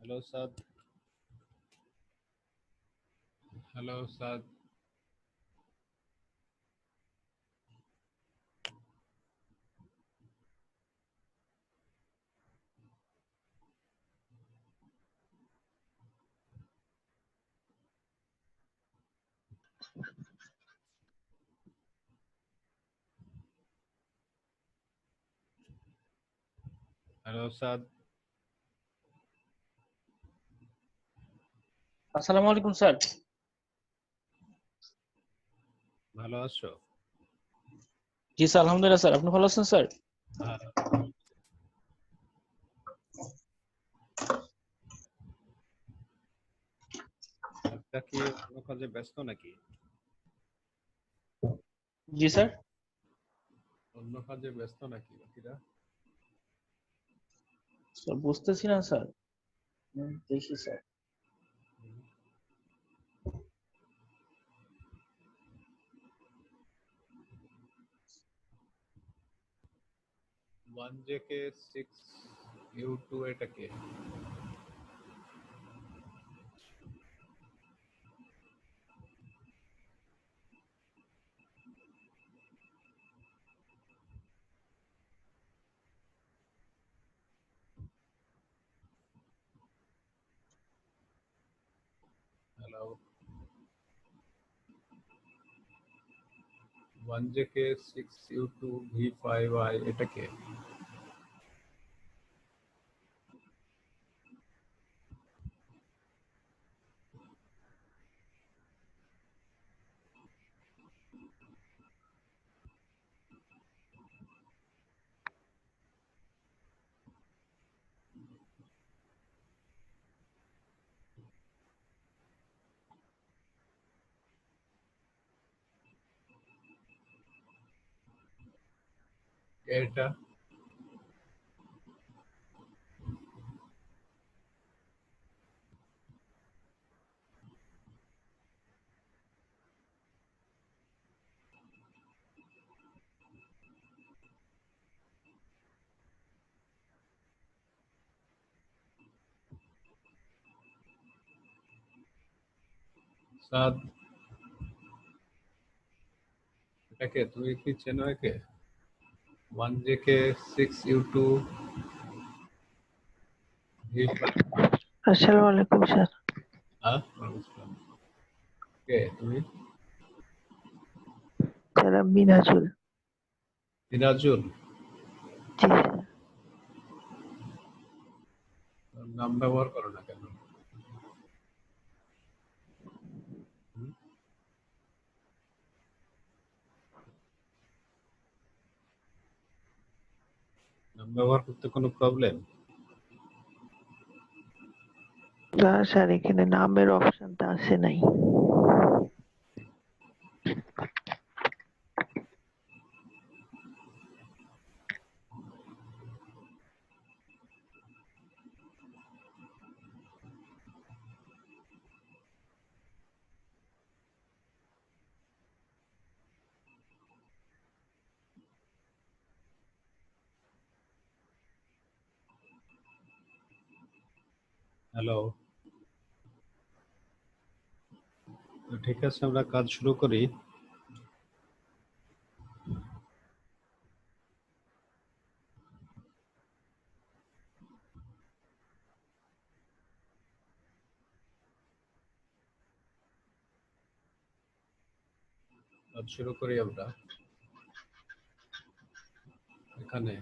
Hello साद। Hello साद। Hello साद। আসসালামু আলাইকুম sir. ভালো আছো? জি স্যার, আলহামদুলিল্লাহ স্যার, আপনি ভালো আছেন স্যার? হ্যাঁ। আজকে কি অন্য কাজে ব্যস্ত নাকি? জি স্যার। অন্য কাজে ব্যস্ত নাকি বাকিরা? স্যার বুঝতেছি না স্যার। দেখি sir. One J K 6U2 এটা কে? Hello. One J K 6U2V5I এটা কে? কে এটা? সাদ, এটা কে? তুমি কি চেনো একে? ওয়ান জে কে 6U2V5। আসসালামু আলাইকুম স্যার। হ্যাঁ, ওয়ালাইকুম আসসালাম। কে তুমি? স্যার আমি মিনাজুল। সিরাজুল? জি স্যার। নাম ব্যবহার করো না কেন? হুম? নাম ব্যবহার করতে কোনো প্রবলেম? না স্যার, এখানে নামের অপশনটা আসে নাই। হ্যালো। তো ঠিক আছে, আমরা কাজ শুরু করি। কাজ শুরু করি আমরা। এখানে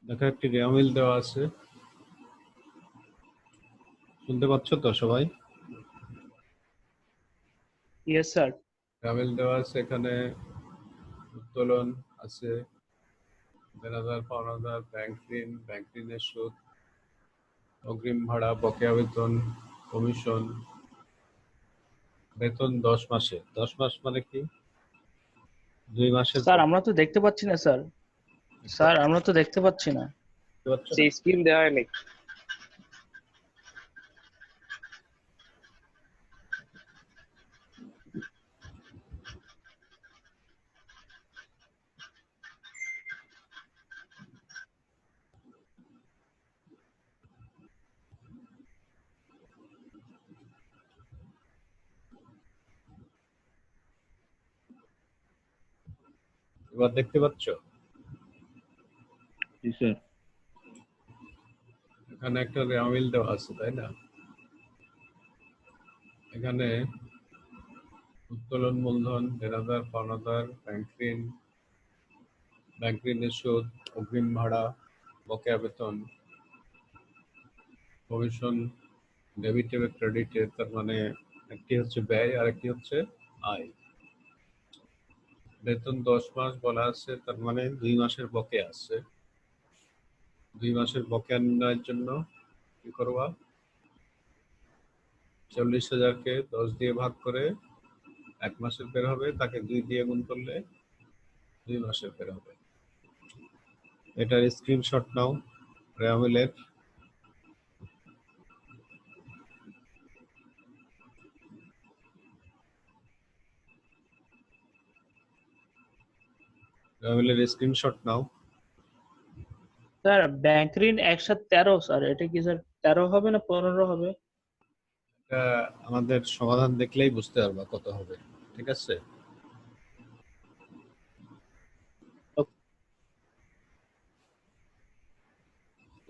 দেখো একটি রেওয়ামিল দেওয়া আছে, শুনতে পাচ্ছ তো সবাই? Yes sir. রেওয়ামিল দেওয়া আছে এখানে। উত্তোলন আছে, দেনাদার পাওনাদার, ব্যাংক ঋণ, ব্যাংক ঋণের সুদ, অগ্রিম ভাড়া, বকেয়া বেতন, কমিশন। বেতন 10 মাসে। 10 মাস মানে কি? 2 মাসের স্যার পর। আমরা তো দেখতে পাচ্ছি না স্যার। স্যার আমরা তো দেখতে পাচ্ছি না। বুঝতে পারছো না? সেই স্ক্রিন দেওয়া নেই। এবার দেখতে পাচ্ছ জি স্যার। এখানে একটা রেওয়ামিল দেওয়া আছে, তাই না? এখানে উত্তোলন মূলধন, দেনাদার, পাওনাদার, ব্যাংক ঋণের সুদ, অগ্রিম ভাড়া, বকেয়া বেতন, কমিশন, ডেবিট এবং ক্রেডিটে, তার মানে একটি হচ্ছে ব্যয় আর একটি হচ্ছে আয়। বেতন 10 মাস বলা আছে, তার মানে 2 মাসের বকেয়া আছে। 2 মাসের বকেয়া নির্ণয়ের জন্য কি করবা? 40,000-কে 10 দিয়ে ভাগ করে 1 মাসের বের হবে, তাকে 2 দিয়ে গুণ করলে 2 মাসের বের হবে। এটার স্ক্রিনশট নাও রেওয়ামিলের। রেওয়ামিলের স্ক্রিনশট নাও। স্যার ব্যাংক ঋণ একসাথে 13 স্যার, এটা কি স্যার 13 হবে না 15 হবে? এটা আমাদের সমাধান দেখলেই বুঝতে পারবা কত হবে, ঠিক আছে?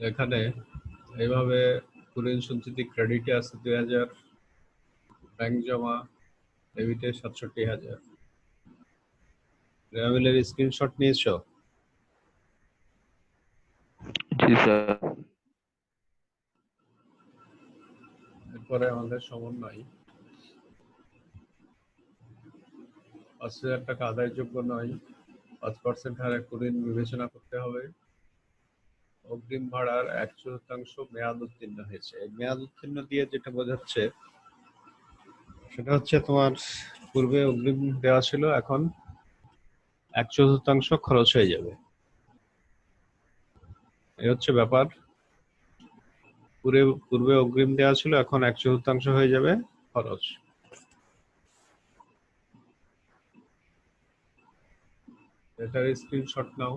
এখানে এইভাবে কুরিন সঞ্চিতি ক্রেডিটে আছে 2,000, ব্যাংক জমা ডেবিটে 67,000। রেওয়ামিলের স্ক্রিনশট নিয়েছো? জি স্যার। এরপরে আমাদের সমন্বয় 5,000 টাকা আদায়যোগ্য নয়, 5% হারে কুরিন বিবেচনা করতে হবে। অগ্রিম ভাড়ার 1/4 মেয়াদ উত্তীর্ণ হয়েছে। এই মেয়াদ উত্তীর্ণ দিয়ে যেটা বোঝাচ্ছে সেটা হচ্ছে তোমার পূর্বে অগ্রিম দেওয়া ছিল, এখন 1/4 খরচ হয়ে যাবে। এই হচ্ছে ব্যাপার। পূর্বে অগ্রিম দেওয়া ছিল, এখন 1/4 হয়ে যাবে খরচ। এটার স্ক্রিনশট নাও।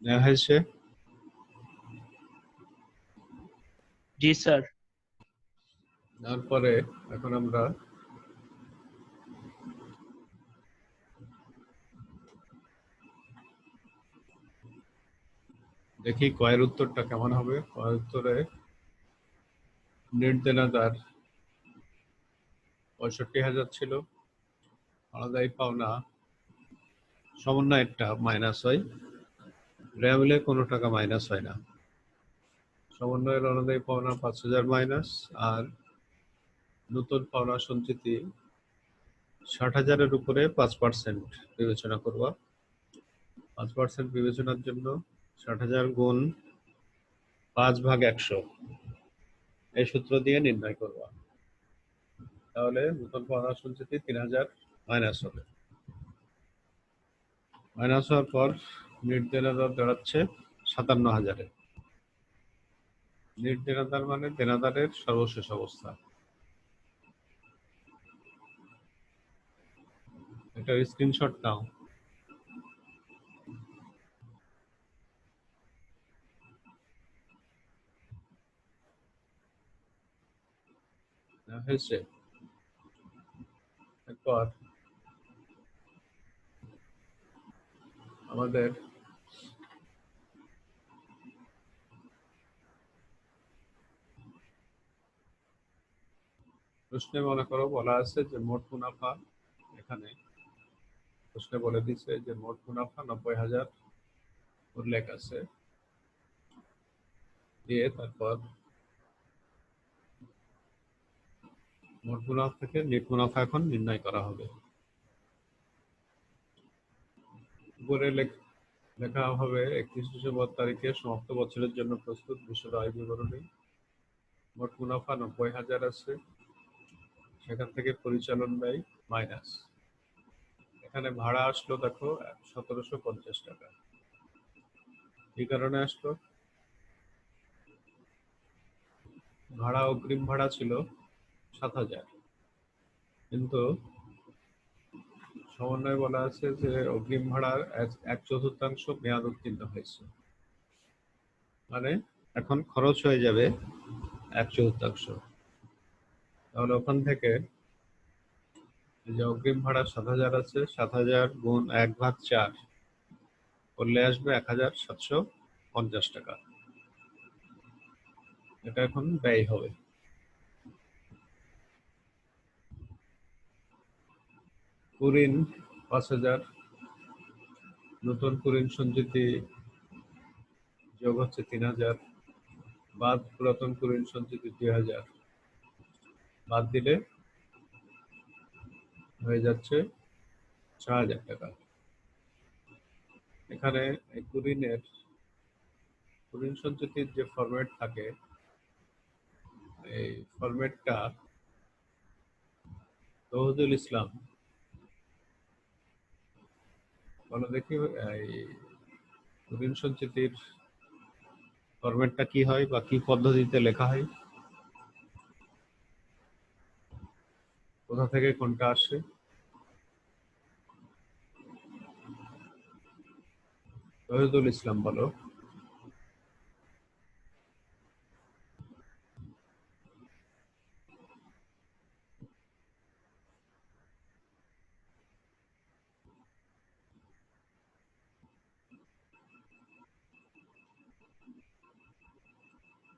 নেওয়া হয়েছে? জি স্যার। তারপরে এখন আমরা দেখি কয়ের উত্তরটা কেমন হবে। কয়ের উত্তরে নেট দেনাদার 65,000 ছিল, আলাদাই পাওনা সমন্বয়েরটা মাইনাস হয়, রেওয়ামিলে কোনো টাকা মাইনাস হয় না। সমন্বয়ের অনুযায়ী পাওনা 5,000 মাইনাস, আর নতুন পাওনা সঞ্চিতি 60,000-এর উপরে 5% বিবেচনা করবা। 5% বিবেচনার জন্য 60,000 গুণ 5/100 এই সূত্র দিয়ে নির্ণয় করবা। তাহলে নতুন পাওনা সঞ্চিতি 3,000 মাইনাস হবে। মাইনাস হওয়ার পর নেট দেনাদার দাঁড়াচ্ছে 57,000-এ। নেট দেনাদার মানে দেনাদারের সর্বশেষ অবস্থা। এটার স্ক্রিনশট নাও। হয়েছে? এরপর আমাদের প্রশ্নে মনে করো বলা আছে যে মোট মুনাফা, এখানে প্রশ্নে বলে দিচ্ছে যে মোট মুনাফা 90,000 উল্লেখ আছে, দিয়ে তারপর মোট মুনাফা থেকে নেট মুনাফা এখন নির্ণয় করা হবে। উপরে লেখা হবে 31 ডিসেম্বর তারিখে সমাপ্ত বছরের জন্য প্রস্তুত বিশদ আয় বিবরণী। মোট মুনাফা 90,000 আছে, সেখান থেকে পরিচালন ব্যয় মাইনাস। এখানে ভাড়া আসলো দেখো 1,750 টাকা। এই কারণে আসলো, ভাড়া অগ্রিম ভাড়া ছিল 7,000, কিন্তু সমন্বয় বলা আছে যে অগ্রিম ভাড়ার 1/4 মেয়াদ উত্তীর্ণ হয়েছে। মানে এখন খরচ হয়ে যাবে 1/4। তাহলে ওখান থেকে এই যে অগ্রিম ভাড়া 7,000 আছে, 7,000 গুণ 1/4 করলে আসবে 1,750 টাকা। এটা এখন ব্যয় হবে। কুরিন 5,000, নতুন কুরিন সঞ্চিতি যোগ হচ্ছে 3,000, বাদ পুরাতন কুরিন সঞ্চিতি 2,000, বাদ দিলে হয়ে যাচ্ছে 6,000 টাকা। এখানে এই কুরিন সঞ্চিতির যে ফরম্যাট থাকে, এই ফরম্যাটটা তৌহিদুল ইসলাম বলো দেখি, এই কুরিন সঞ্চিতির ফরম্যাটটা কি হয় বা কি পদ্ধতিতে লেখা হয়, কোথা থেকে কোনটা আসে? তৌহিদুল ইসলাম বলো।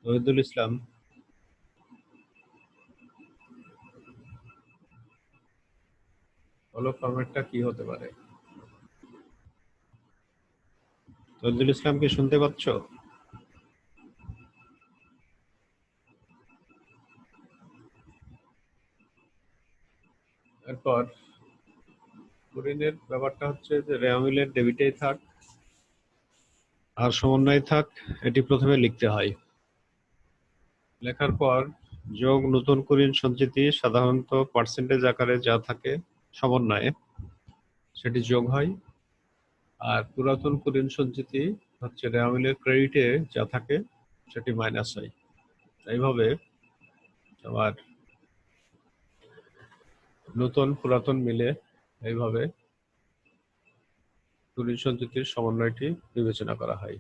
তৌহিদুল ইসলাম বলো ফরম্যাটটা কি হতে পারে? তৌহিদুল ইসলাম কি শুনতে পাচ্ছ? এরপর কুরিনের ব্যাপারটা হচ্ছে যে রেওয়ামিলের ডেবিটেই থাক আর সমন্বয় থাক, এটি প্রথমে লিখতে হয়। লেখার পর যোগ নতুন কুরিন সঞ্চিতি, সাধারণত পার্সেন্টেজ আকারে যা থাকে সমন্বয়ে সেটি যোগ হয়, আর পুরাতন কুরিন সঞ্চিতি হচ্ছে রেওয়ামিলের ক্রেডিটে যা থাকে সেটি মাইনাস হয়। এইভাবে আবার নতুন পুরাতন মিলে এইভাবে কুরিন সঞ্চিতির সমন্বয়টি বিবেচনা করা হয়।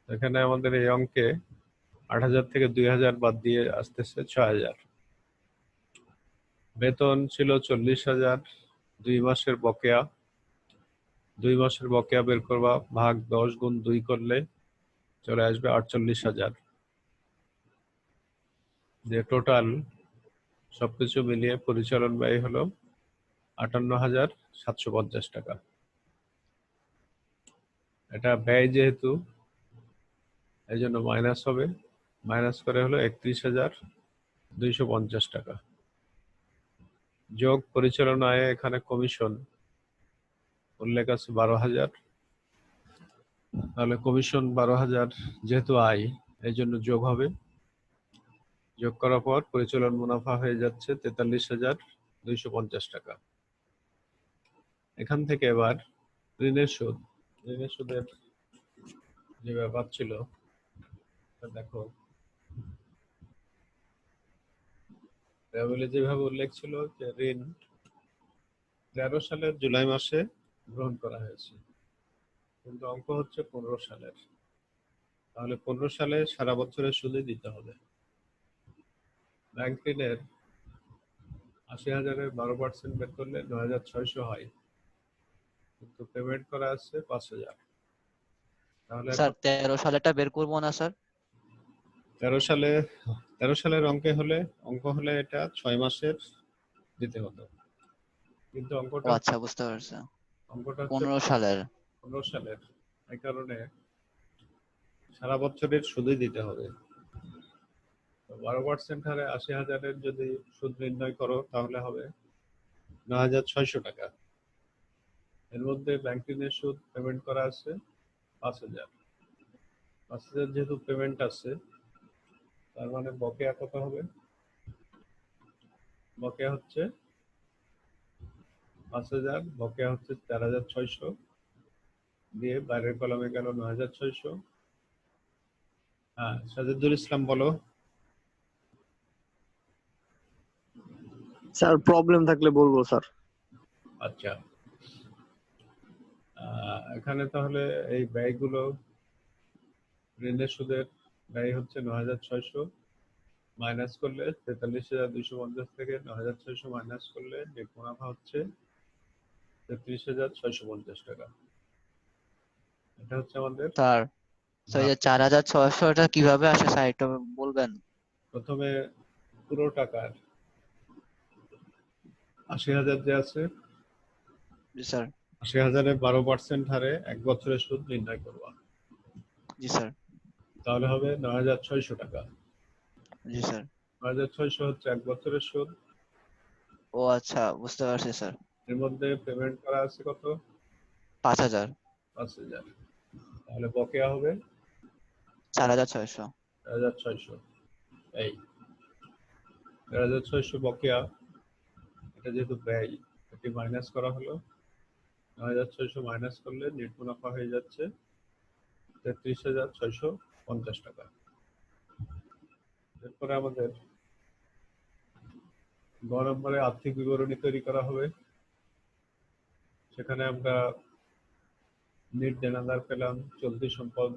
এখানে আমাদের এই অঙ্কে 8,000 থেকে 2,000 বাদ দিয়ে আসতেছে 6,000। বেতন ছিল 40,000, 2 মাসের বকেয়া, 2 মাসের বকেয়া বের করবা, ভাগ 10 গুণ 2 করলে চলে আসবে 48,000। যে টোটাল সবকিছু মিলিয়ে পরিচালন ব্যয় হলো 58,750 টাকা। এটা ব্যয় যেহেতু এই জন্য মাইনাস হবে, মাইনাস করে হলো 31,250 টাকা। যোগ পরিচালনা আয়ে এখানে কমিশন উল্লেখ আছে 12,000, তাহলে কমিশন 12,000 যেহেতু আয় এই জন্য যোগ হবে। যোগ করার পর পরিচালন মুনাফা হয়ে যাচ্ছে 43,250 টাকা। এখান থেকে এবার ঋণের সুদের যে ব্যাপার ছিল দেখো, যেভাবে উল্লেখ ছিল যে ঋণ 13 সালের জুলাই মাসে গ্রহণ করা হয়েছে, কিন্তু অঙ্ক হচ্ছে 15 সালের। তাহলে 15 সালে সারা বছরের সুদই দিতে হবে। ব্যাংক ঋণের 80,000-এর 12% বের করলে 9,600 হয়, কিন্তু পেমেন্ট করা আছে 5,000। তাহলে স্যার 13 সালেটা বের করবো না স্যার? 13 সালের অঙ্ক হলে এটা 6 মাসের দিতে হতো, কিন্তু ও অঙ্কটা আচ্ছা, বুঝতে পারছি। হচ্ছে 15 সালের। 15 সালের, এই কারণে সারা বছরের সুদই দিতে হবে। 12% হারে 80,000-এর যদি সুদ নির্ণয় করো তাহলে হবে 9,600 টাকা। এর মধ্যে ব্যাংক ঋণের সুদ পেমেন্ট করা আছে 5,000। 5,000 যেহেতু পেমেন্ট আছে, তার মানে বকেয়া কত হবে? বকেয়া হচ্ছে 5,000, বকেয়া হচ্ছে 4,600, দিয়ে বাইরের কলামে গেল 9,600। হ্যাঁ, সাজিদুল ইসলাম বলো। স্যার প্রবলেম থাকলে বলবো স্যার। আচ্ছা, এখানে তাহলে এই ব্যয়গুলো ঋণের সুদের ব্যয় হচ্ছে ৯,৬০০, মাইনাস করলে ৪৩,২৫০ থেকে ৯,৬০০ মাইনাস করলে নেট মুনাফা হচ্ছে ৩৩,৬50 টাকা। এটা হচ্ছে আমাদের স্যার স্যার এই যে 4,600টা কিভাবে আসে স্যার একটু বলবেন? প্রথমে পুরো টাকার ৮০,০০০ যে আছে, জি স্যার। ৮০,০০০-এ 12% হারে 1 বছরের সুদ নির্ণয় করবা। জি স্যার। তাহলে হবে ৯,৬০০ টাকা। জি স্যার। ৯,৬০০ হচ্ছে 1 বছরের সুদ। ও আচ্ছা, বুঝতে পারছি স্যার। এর মধ্যে পেমেন্ট করা আছে কত? 5,000। ৫,০০০। তাহলে বকেয়া হবে 4,600। ১,৬০০। এই ১,৬০০ বকেয়া, এটা যেহেতু ব্যয়, এটি মাইনাস করা হলো। ৯,৬০০ মাইনাস করলে নেট মুনাফা হয়ে যাচ্ছে ৩৩,৬50 টাকা। এরপরে আমাদের গ নম্বরে আর্থিক বিবরণী তৈরি করা হবে। সেখানে আমরা নেট দেনাদার পেলাম চলতি সম্পদ,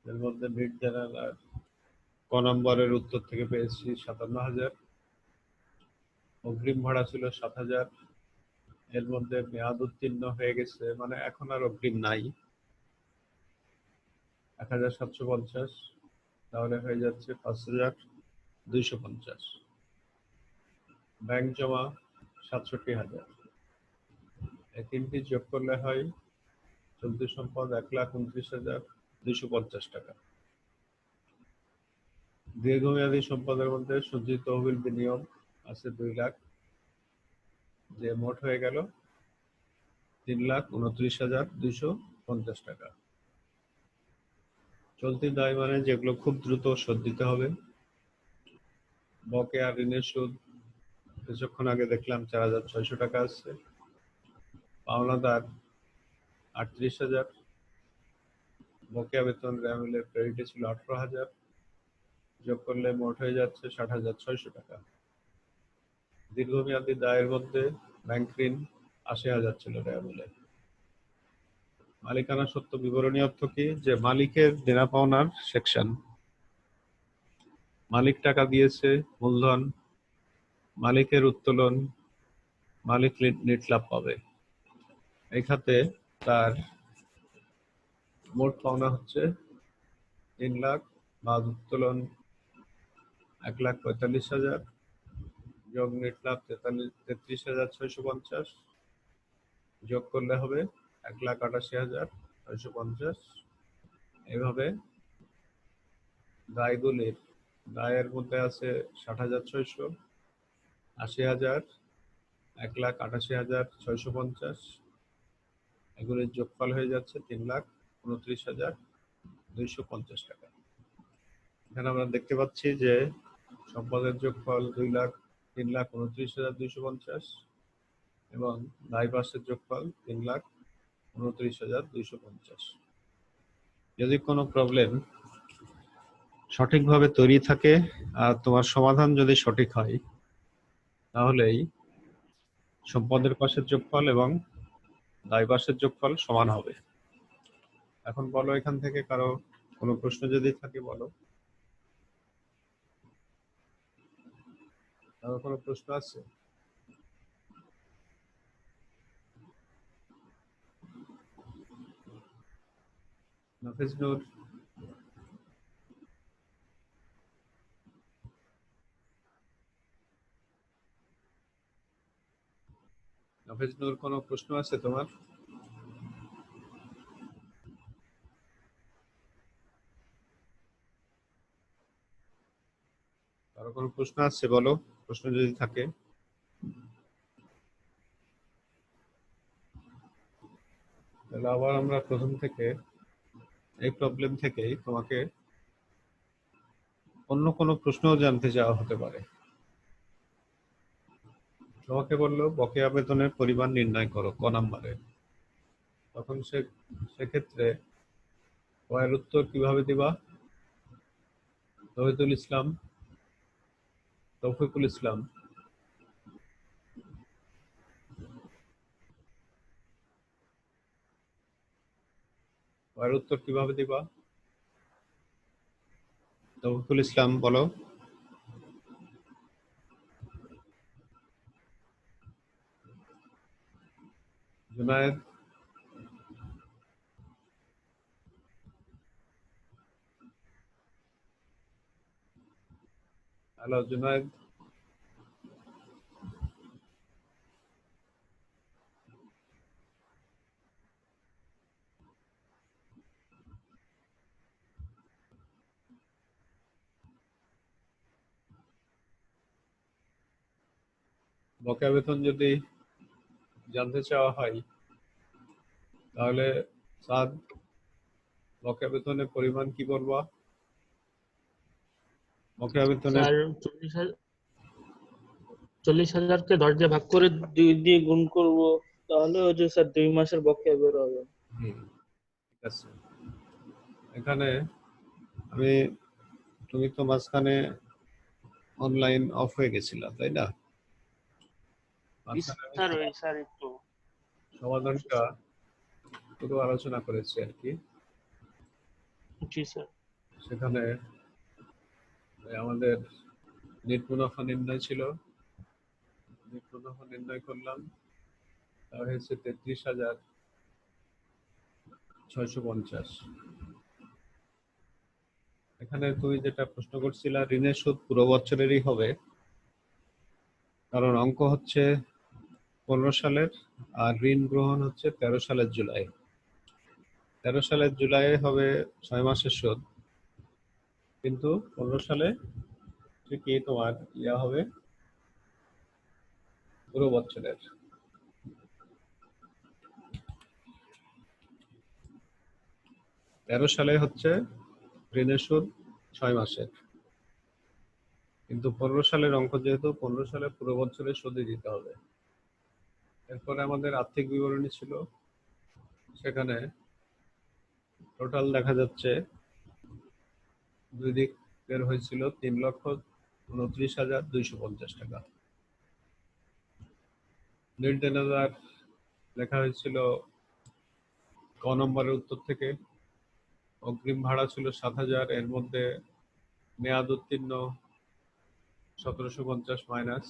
এর মধ্যে নেট দেনাদার ক নম্বরের উত্তর থেকে পেয়েছি ৫৭,০০০। অগ্রিম ভাড়া ছিল ৭,০০০। এর মধ্যে মেয়াদ উত্তীর্ণ হয়ে গেছে, মানে এখন আর অগ্রিম নাই, ১,৭৫০। তাহলে হয়ে যাচ্ছে ৫,২৫০। ব্যাংক জমা ৬৭,০০০। এই তিনটি যোগ করলে হয় চলতি সম্পদ ১,২৯,২৫০ টাকা। দীর্ঘমেয়াদী সম্পদের মধ্যে সঞ্চিত তহবিল বিনিয়োগ আছে 2 লাখ, যে মোট হয়ে গেল ৩,২৯,২৫০ টাকা। চলতি দায় মানে যেগুলো খুব দ্রুত শোধ দিতে হবে। বকেয়া ঋণের সুদ কিছুক্ষণ আগে দেখলাম ৪,৬০০ টাকা আছে। পাওনাদার ৩৮,০০০। বকেয়া বেতন রেওয়ামিলের ক্রেডিটে ছিল ১৮,০০০, যোগ করলে মোট হয়ে যাচ্ছে ৬০,৬০০ টাকা। দীর্ঘমেয়াদী দায়ের মধ্যে ব্যাংক ঋণ ৮০,০০০ ছিল রেওয়ামিলে। মালিকানা সত্ত্ব বিবরণী অর্থ কি? যে মালিকের দেনা পাওনার সেকশন। মালিক টাকা দিয়েছে, মূলধন, মালিকের উত্তোলন, মালিক নেট লাভ পাবে। এই খাতে তার মোট পাওনা হচ্ছে ৩ লাখ, বাদ উত্তোলন ১,৪৫,০০০, যোগ নেট লাভ ৩৩,৬৫০, যোগ করলে হবে ১,৮৮,৬৫০। এইভাবে দায়গুলির, দায়ের মধ্যে আছে ৬০,৬০০, ৮০,০০০, ১,৮৮,৬৫০, এগুলির যোগফল হয়ে যাচ্ছে ৩,২৯,২৫০ টাকা। এখানে আমরা দেখতে পাচ্ছি যে সম্পদের যোগফল 3,29,250 এবং দায় পাশের যোগফল 3,29,250। যদি কোনো প্রবলেম সঠিকভাবে তৈরি থাকে আর তোমার সমাধান যদি সঠিক হয়, তাহলেই সম্পদের পাশের যোগফল এবং দায় পাশের যোগফল সমান হবে। এখন বলো, এখান থেকে কারো কোনো প্রশ্ন যদি থাকে বলো। কারো কোনো প্রশ্ন আছে? নাফিজ নূর, নাফিজ নূর, কোনো প্রশ্ন আছে তোমার? কারো কোনো প্রশ্ন আছে বলো, প্রশ্ন যদি থাকে। তাহলে আবার আমরা প্রথম থেকে, এই প্রবলেম থেকেই তোমাকে অন্য কোনো প্রশ্নও জানতে চাওয়া হতে পারে। তোমাকে বললো বকেয়া বেতনের পরিমাণ নির্ণয় করো ক নাম্বারে, তখন সেক্ষেত্রে কয়ের উত্তর কিভাবে দিবা? তৌহিদুল ইসলাম, তৌফিকুল ইসলাম, কয়ের উত্তর কিভাবে দিবা? তৌফিকুল ইসলাম বলো। জুনায়েদ, হ্যালো জুনায়েদ। বকেয়া বেতন যদি জানতে চাওয়া হয় তাহলে সাদ, বকেয়া বেতনের পরিমাণ কি বলবা? বকেয়া বেতনের স্যার 40,000-কে 10 দিয়ে ভাগ করে 2 দিয়ে গুণ করব, তাহলে ওই যে স্যার 2 মাসের বকেয়া বের হবে। ঠিক আছে। এখানে আমি, তুমি তো মাঝখানে অনলাইন অফ হয়ে গেছিল তাই না? মাঝখানে আমি স্যার ওই স্যার একটু সমাধানটা পুরো আলোচনা করেছি আর কি। জি স্যার। সেখানে আমাদের নেট মুনাফা নির্ণয় ছিল, নেট মুনাফা নির্ণয় করলাম, তা হয়েছে 33,650। এখানে তুমি যেটা প্রশ্ন করছিলা, ঋণের সুদ পুরো বছরেরই হবে, কারণ অঙ্ক হচ্ছে 15 সালের আর ঋণ গ্রহণ হচ্ছে 13 সালের জুলাই। 13 সালের জুলাই হবে 6 মাসের সুদ, কিন্তু 15 সালে ঠিকই তোমার ইয়া হবে পুরো বছরের। 13 সালে হচ্ছে ঋণের সুদ 6 মাসের, কিন্তু 15 সালের অঙ্ক যেহেতু 15 সালে পুরো বছরের সুদই দিতে হবে। এরপরে আমাদের আর্থিক বিবরণী ছিল, সেখানে টোটাল দেখা যাচ্ছে দুই দিক বের হয়েছিল 3,29,250 টাকা। নেট দেনাদার লেখা হয়েছিল ক নম্বরের উত্তর থেকে। অগ্রিম ভাড়া ছিল 7,000, এর মধ্যে মেয়াদ উত্তীর্ণ 1,750 মাইনাস।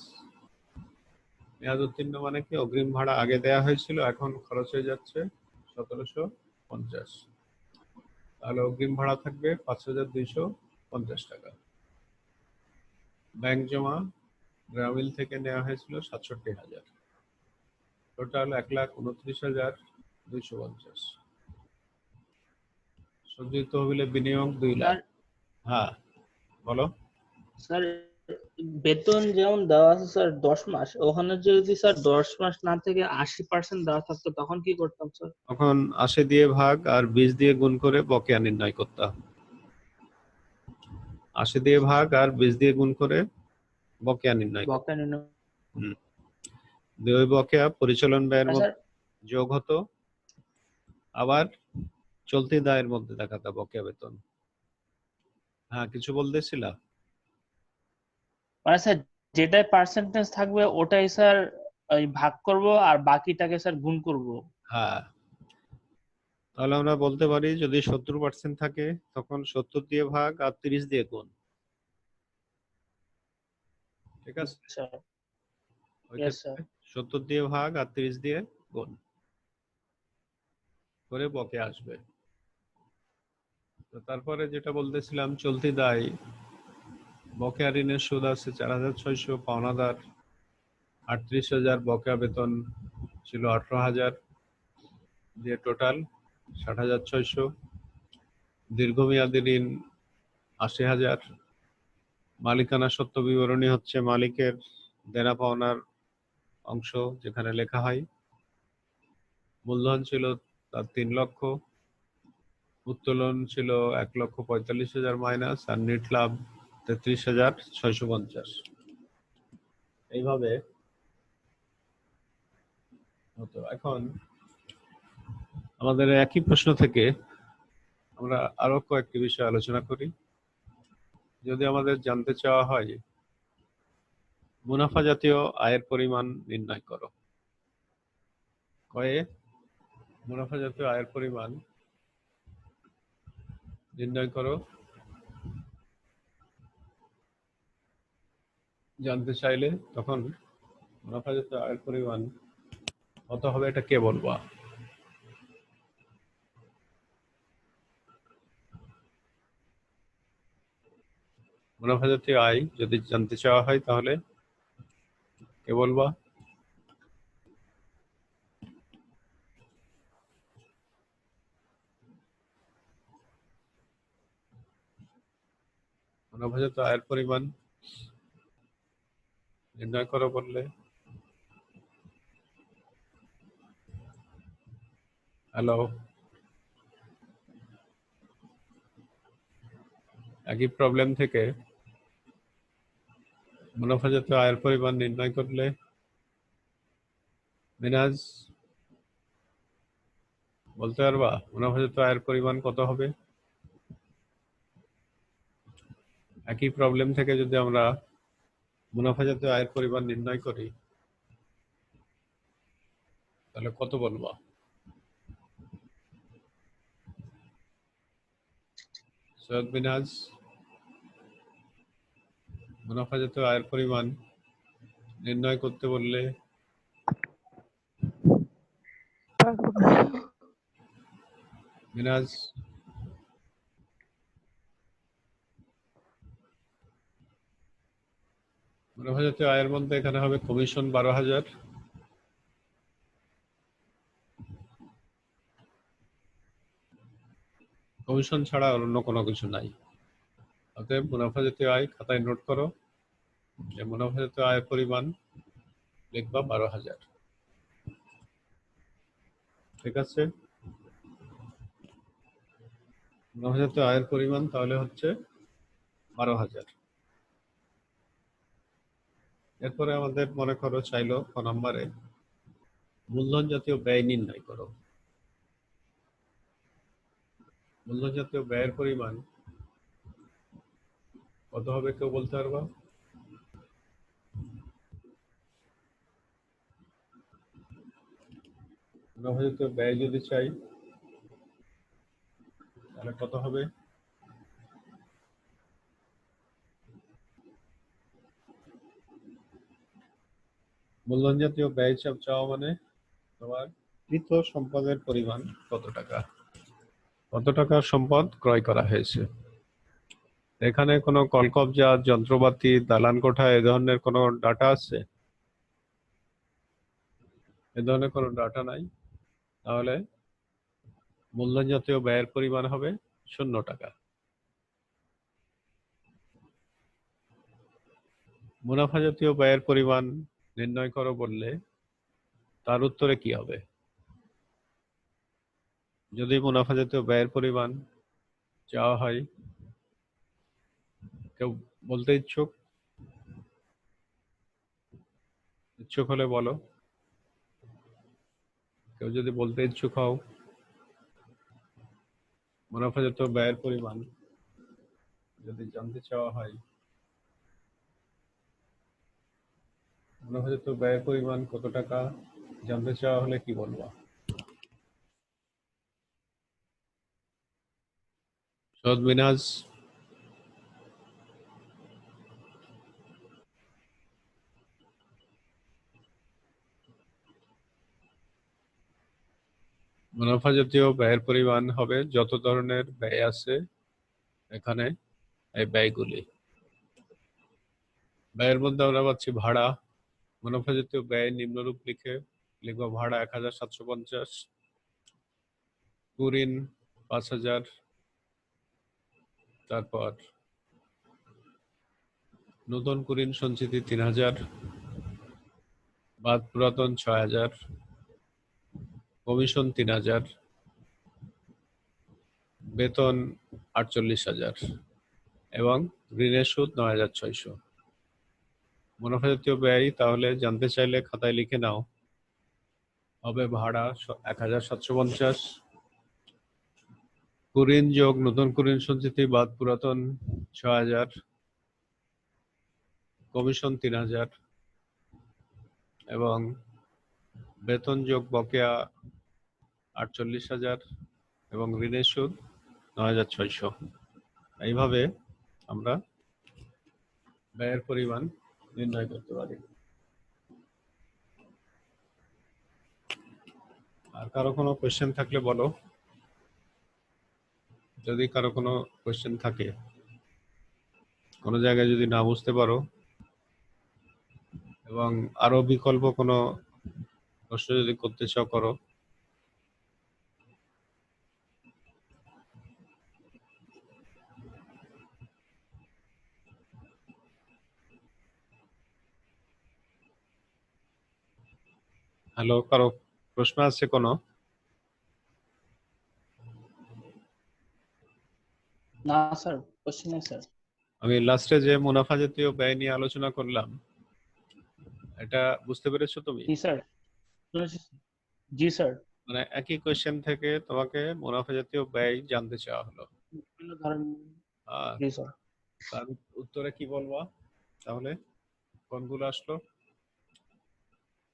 মেয়াদ উত্তীর্ণ মানে কি, অগ্রিম ভাড়া আগে দেয়া হয়েছিল, এখন খরচ হয়ে যাচ্ছে 1,750, তাহলে অগ্রিম ভাড়া থাকবে 5,250 টাকা। ব্যাংক জমা গ্রামীণ থেকে নেওয়া হয়েছিল 67,000, টোটাল 1,29,250। সঞ্চিত তহবিলে বিনিয়োগ 2 লাখ। হ্যাঁ বলো। স্যার বেতন যেমন দেওয়া আছে স্যার 10 মাস, ওখানে যদি স্যার 10 মাস না থেকে 80% দেওয়া থাকতো তখন কি করতাম স্যার? তখন 80 দিয়ে ভাগ আর 20 দিয়ে গুণ করে বকেয়া নির্ণয় করতাম। 80 দিয়ে ভাগ আর 20 দিয়ে গুণ করে বকেয়া নির্ণয় করতাম। বকেয়া নির্ণয়। ওই বকেয়া পরিচালন ব্যয়ের স্যার মধ্যে যোগ হতো, আবার চলতি দায়ের মধ্যে দেখাতো বকেয়া বেতন। হ্যাঁ কিছু বলতেছিলা? মানে স্যার যেটাই পার্সেন্টেজ থাকবে ওটাই স্যার ওই ভাগ করব আর বাকিটাকে স্যার গুণ করব। হ্যাঁ, তাহলে আমরা বলতে পারি যদি 70% থাকে তখন 70 দিয়ে ভাগ আর 30 দিয়ে গুণ। ঠিক আছে, স্যার ওই ইয়েস স্যার। ক্ষেত্রে 70 দিয়ে ভাগ আর 30 দিয়ে গুণ করে বকেয়া আসবে। তো তারপরে যেটা বলতেছিলাম, চলতি দায় বকেয়া ঋণের সুদ আছে 4,600, পাওনাদার 38,000, বকেয়া বেতন ছিল 18,000, দিয়ে টোটাল 60,600। দীর্ঘমেয়াদী ঋণ 80,000। মালিকানা সত্ত্ব বিবরণী হচ্ছে মালিকের দেনা পাওনার অংশ যেখানে লেখা হয়। মূলধন ছিল তার 3 লক্ষ, উত্তোলন ছিল 1,45,000 মাইনাস, আর নেট লাভ 33,650। এইভাবে হতো। এখন আমাদের একই প্রশ্ন থেকে আমরা আরো কয়েকটি বিষয় আলোচনা করি। যদি আমাদের জানতে চাওয়া হয় মুনাফা জাতীয় আয়ের পরিমাণ নির্ণয় করো, কয়ে মুনাফা জাতীয় আয়ের পরিমাণ নির্ণয় করো, জানতে চাইলে তখন মুনাফাজাত আয়ের পরিমাণ কত হবে এটা কে বলবা? মুনাফাজাত আয় যদি জানতে চাওয়া হয় তাহলে কে বলবা? মুনাফাজাত আয়ের পরিমাণ নির্ণয় করো বললে হ্যালো, একই প্রবলেম থেকে মুনাফাজাত আয়ের পরিমাণ নির্ণয় করলে মিনাজ বলতে পারবা মুনাফাজাত আয়ের পরিমাণ কত হবে? একই প্রবলেম থেকে যদি আমরা মুনাফাজাত আয়ের পরিমাণ নির্ণয় করি তাহলে কত বলবা? সৈয়দ মিনাজ, মুনাফাজাত আয়ের পরিমাণ নির্ণয় করতে বললে পারবো না। মিনাজ মুনাফাজাত আয়ের মধ্যে এখানে হবে কমিশন 12,000, কমিশন ছাড়া আর অন্য কোনো কিছু নাই। অতএব মুনাফাজাত আয় খাতায় নোট করো যে মুনাফাজাত আয়ের পরিমাণ লিখবা 12,000। ঠিক আছে, মুনাফাজাত আয়ের পরিমাণ তাহলে হচ্ছে 12,000। এরপরে আমাদের মনে করো চাইলো ক নম্বরে মূলধন জাতীয় ব্যয় নির্ণয় করো। মূলধন জাতীয় ব্যয়ের পরিমাণ কত হবে কেউ বলতে পারবা? মুনাফাজাত ব্যয় যদি চাই তাহলে কত হবে? মূলধন জাতীয় ব্যয় চাওয়া মানে তোমার কৃত সম্পদের পরিমাণ কত টাকা, কত টাকার সম্পদ ক্রয় করা হয়েছে। এখানে কোনো কলকবজা, যন্ত্রপাতি, দালান কোঠা এ ধরনের কোনো ডাটা আছে? এ ধরনের কোনো ডাটা নাই, তাহলে মূলধন জাতীয় ব্যয়ের পরিমাণ হবে 0 টাকা। মুনাফা জাতীয় ব্যয়ের পরিমাণ নির্ণয় করো বললে তার উত্তরে কি হবে? যদি মুনাফা জাতীয় ব্যয়ের পরিমাণ চাওয়া হয়, কেউ বলতে ইচ্ছুক? ইচ্ছুক হলে বলো। কেউ যদি বলতে ইচ্ছুক হও মুনাফা জাতীয় ব্যয়ের পরিমাণ যদি জানতে চাওয়া হয়, মুনাফা জাতীয় ব্যয়ের পরিমাণ কত টাকা জানতে চাওয়া হলে কি বলবা? সৈয়দ মিনাজ, মুনাফা জাতীয় ব্যয়ের পরিমাণ হবে যত ধরনের ব্যয় আছে এখানে এই ব্যয়গুলি। ব্যয়ের মধ্যে আমরা পাচ্ছি ভাড়া। মুনাফা জাতীয় ব্যয় নিম্নরূপ লিখবো ভাড়া 1,750, কুরিন 5,000, তারপর নতুন কুরিন সঞ্চিতি 3,000, বাদ পুরাতন 6,000, কমিশন 3,000, বেতন 48,000 এবং ঋণের সুদ 9,600। মুনাফা জাতীয় ব্যয় তাহলে জানতে চাইলে খাতায় লিখে নাও, হবে ভাড়া 1,750, কুরিন যোগ নতুন কুরিন সঞ্চিতি বাদ পুরাতন 6,000, কমিশন 3,000 এবং বেতন যোগ বকেয়া 48,000 এবং ঋণের সুদ 9,600। এইভাবে আমরা ব্যয়ের পরিমাণ নির্ণয় করতে পারি। আর কারো কোনো কোয়েশ্চেন থাকলে বলো, যদি কারো কোনো কোয়েশ্চেন থাকে, কোনো জায়গায় যদি না বুঝতে পারো এবং আরো বিকল্প কোনো প্রশ্ন যদি করতে চাও করো। হ্যালো, কারো প্রশ্ন আছে কোনো? না স্যার, কোশ্চেন নেই স্যার। আমি লাস্টে যে মুনাফা জাতীয় ব্যয় নিয়ে আলোচনা করলাম, এটা বুঝতে পেরেছো তুমি? জি স্যার, জি স্যার। মানে একই কোয়েশ্চেন থেকে তোমাকে মুনাফা জাতীয় ব্যয় জানতে চাওয়া হলো। বিভিন্ন ধরনের। আর জি স্যার। তার উত্তরে কি বলবা তাহলে? কোনগুলো আসলো?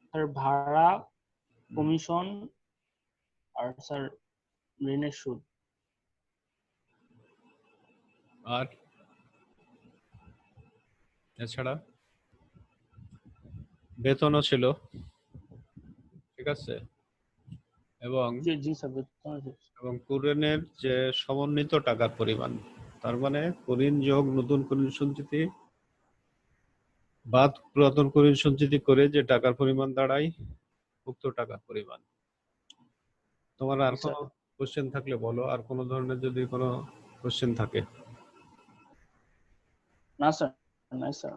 স্যার ভাড়া, কমিশন, আর স্যার ঋণের সুদ। আর এছাড়া বেতনও ছিল, ঠিক আছে, এবং জি স্যার, বেতন আছে। এবং কুরিনের যে সমন্বিত টাকার পরিমাণ, তার মানে কুরিন যোগ নতুন কুরিন সঞ্চিতি বাদ পুরাতন কুরিন সঞ্চিতি করে যে টাকার পরিমাণ দাঁড়ায়, উক্ত টাকার পরিমাণ। তোমার আর জি স্যার। কোনো কোশ্চেন থাকলে বলো, আর কোনো ধরনের যদি কোনো কোশ্চেন থাকে। না স্যার, নাই স্যার,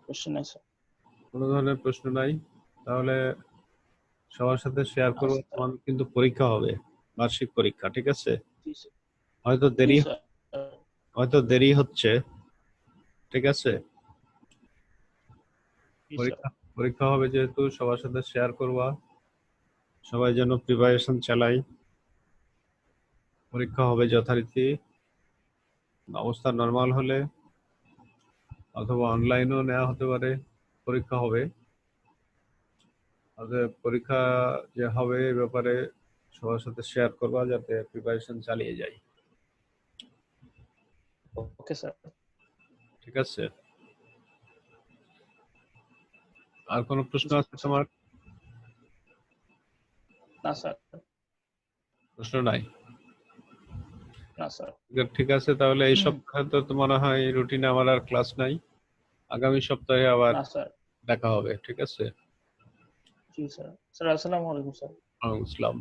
কোশ্চেন নাই স্যার। কোনো ধরনের প্রশ্ন নাই, তাহলে সবার সাথে শেয়ার করবো। আচ্ছা। তোমার কিন্তু পরীক্ষা হবে, বার্ষিক পরীক্ষা, ঠিক আছে? জি স্যার। হয়তো জি দেরি স্যার। হচ্ছে, ঠিক আছে? জি স্যার। পরীক্ষা পরীক্ষা হবে যেহেতু সবার সাথে শেয়ার করবা, সবাই যেন প্রিপারেশন চালাই। পরীক্ষা হবে যথারীতি, অবস্থা নরমাল হলে অথবা অনলাইনেও নেওয়া হতে পারে, পরীক্ষা হবে। পরীক্ষা যে হবে এ ব্যাপারে সবার সাথে শেয়ার করবা, যাতে প্রিপারেশন চালিয়ে যাই, ওকে স্যার। ঠিক আছে? আর কোনো প্রশ্ন আছে তোমার? না স্যার। প্রশ্ন নাই? না স্যার। ঠিক আছে, তাহলে এই সপ্তাহে তো তোমার হয় রুটিনে আমার আর ক্লাস নাই, আগামী সপ্তাহে আবার না স্যার। দেখা হবে, ঠিক আছে? জি স্যার। স্যার আসসালামু আলাইকুম স্যার। ওয়ালাইকুম আসসালাম।